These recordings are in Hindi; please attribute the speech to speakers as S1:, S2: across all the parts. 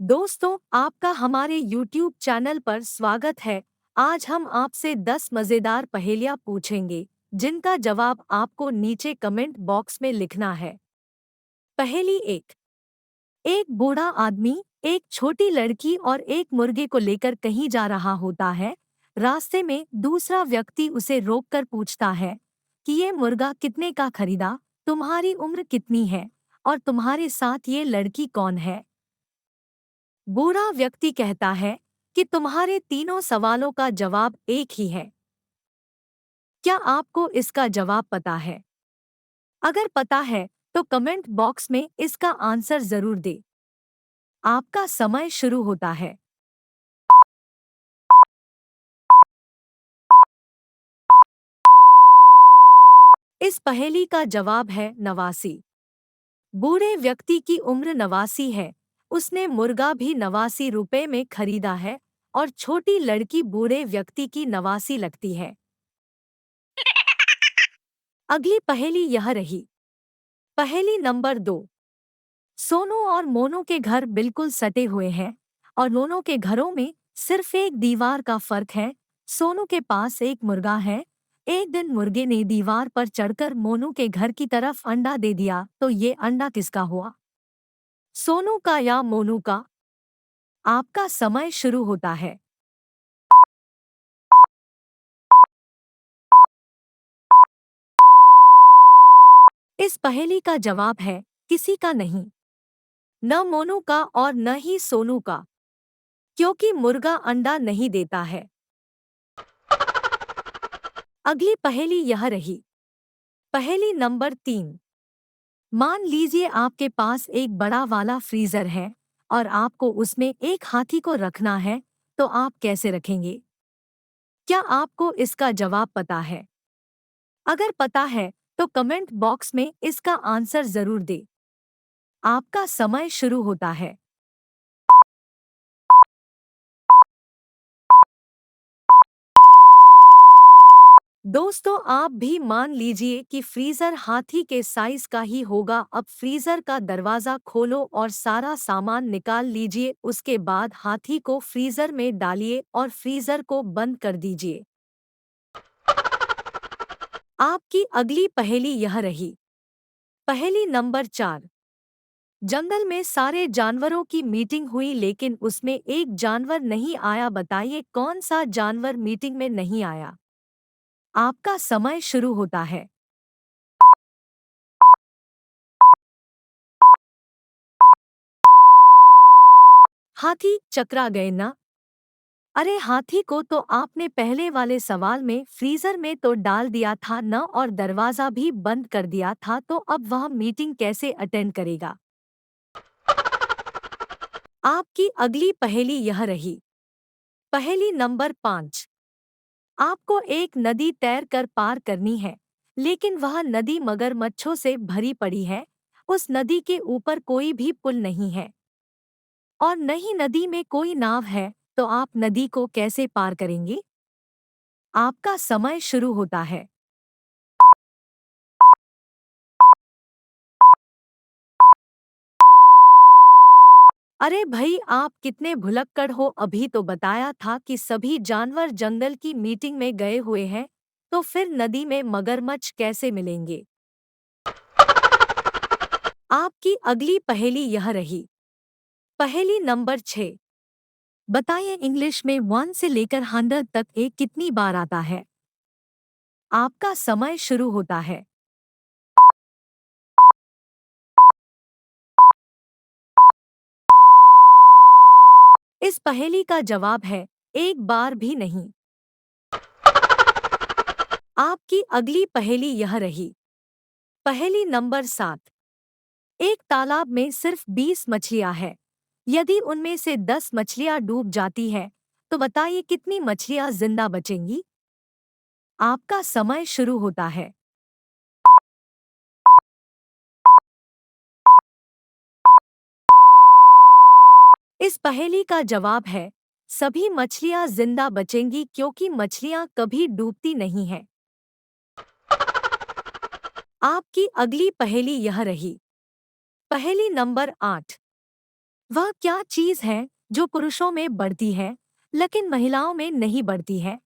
S1: दोस्तों, आपका हमारे YouTube चैनल पर स्वागत है। आज हम आपसे 10 मज़ेदार पहेलियाँ पूछेंगे, जिनका जवाब आपको नीचे कमेंट बॉक्स में लिखना है। पहेली एक। एक बूढ़ा आदमी, एक छोटी लड़की और एक मुर्गे को लेकर कहीं जा रहा होता है। रास्ते में दूसरा व्यक्ति उसे रोककर पूछता है कि ये मुर्गा कितने का खरीदा, तुम्हारी उम्र कितनी है और तुम्हारे साथ ये लड़की कौन है। बूढ़ा व्यक्ति कहता है कि तुम्हारे तीनों सवालों का जवाब एक ही है। क्या आपको इसका जवाब पता है? अगर पता है तो कमेंट बॉक्स में इसका आंसर जरूर दे। आपका समय शुरू होता है। इस पहेली का जवाब है 89। बूढ़े व्यक्ति की उम्र 89 है। उसने मुर्गा भी 89 रुपए में खरीदा है और छोटी लड़की बूढ़े व्यक्ति की 89 लगती है। अगली पहेली यह रही। पहेली नंबर 2। सोनू और मोनू के घर बिल्कुल सटे हुए हैं और दोनों के घरों में सिर्फ एक दीवार का फर्क है। सोनू के पास एक मुर्गा है। एक दिन मुर्गे ने दीवार पर चढ़कर मोनू के घर की तरफ अंडा दे दिया, तो ये अंडा किसका हुआ? सोनू का या मोनू का? आपका समय शुरू होता है। इस पहेली का जवाब है किसी का नहीं। न मोनू का और न ही सोनू का, क्योंकि मुर्गा अंडा नहीं देता है। अगली पहेली यह रही। पहेली नंबर 3। मान लीजिए आपके पास एक बड़ा वाला फ्रीजर है और आपको उसमें एक हाथी को रखना है, तो आप कैसे रखेंगे? क्या आपको इसका जवाब पता है? अगर पता है तो कमेंट बॉक्स में इसका आंसर जरूर दे। आपका समय शुरू होता है। दोस्तों, आप भी मान लीजिए कि फ्रीजर हाथी के साइज का ही होगा। अब फ्रीजर का दरवाजा खोलो और सारा सामान निकाल लीजिए। उसके बाद हाथी को फ्रीजर में डालिए और फ्रीजर को बंद कर दीजिए। आपकी अगली पहेली यह रही। पहेली नंबर 4। जंगल में सारे जानवरों की मीटिंग हुई, लेकिन उसमें एक जानवर नहीं आया। बताइए कौन सा जानवर मीटिंग में नहीं आया? आपका समय शुरू होता है। हाथी चकरा गए ना? अरे, हाथी को तो आपने पहले वाले सवाल में फ्रीजर में तो डाल दिया था न, और दरवाजा भी बंद कर दिया था, तो अब वह मीटिंग कैसे अटेंड करेगा? आपकी अगली पहेली यह रही। पहेली नंबर 5। आपको एक नदी तैर कर पार करनी है, लेकिन वह नदी मगरमच्छों से भरी पड़ी है। उस नदी के ऊपर कोई भी पुल नहीं है और न ही नदी में कोई नाव है, तो आप नदी को कैसे पार करेंगे? आपका समय शुरू होता है। अरे भई, आप कितने भुलक्कड़ हो! अभी तो बताया था कि सभी जानवर जंगल की मीटिंग में गए हुए हैं, तो फिर नदी में मगरमच्छ कैसे मिलेंगे? आपकी अगली पहेली यह रही। पहेली नंबर 6। बताइए इंग्लिश में 1 से लेकर 100 तक एक कितनी बार आता है? आपका समय शुरू होता है। इस पहेली का जवाब है एक बार भी नहीं। आपकी अगली पहेली यह रही। पहेली नंबर 7। एक तालाब में सिर्फ 20 मछलियां हैं। यदि उनमें से 10 मछलियां डूब जाती है, तो बताइए कितनी मछलियां जिंदा बचेंगी? आपका समय शुरू होता है। इस पहेली का जवाब है सभी मछलियां जिंदा बचेंगी, क्योंकि मछलियां कभी डूबती नहीं हैं। आपकी अगली पहेली यह रही। पहेली नंबर 8। वह क्या चीज है जो पुरुषों में बढ़ती है लेकिन महिलाओं में नहीं बढ़ती है?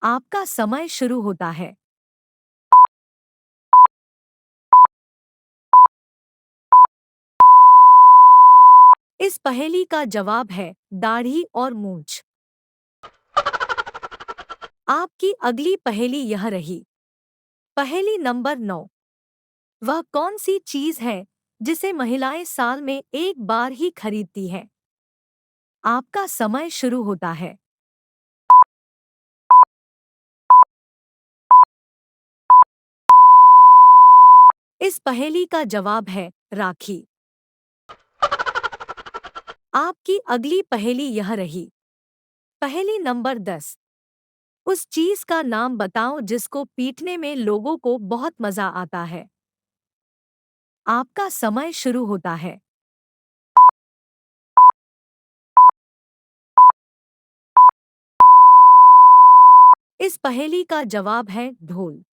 S1: आपका समय शुरू होता है। इस पहेली का जवाब है दाढ़ी और मूंछ। आपकी अगली पहेली यह रही। पहेली नंबर 9। वह कौन सी चीज है जिसे महिलाएं साल में एक बार ही खरीदती हैं? आपका समय शुरू होता है। इस पहेली का जवाब है राखी। आपकी अगली पहेली यह रही। पहेली नंबर 10। उस चीज का नाम बताओ जिसको पीटने में लोगों को बहुत मजा आता है। आपका समय शुरू होता है। इस पहेली का जवाब है ढोल।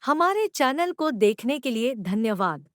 S1: हमारे चैनल को देखने के लिए धन्यवाद।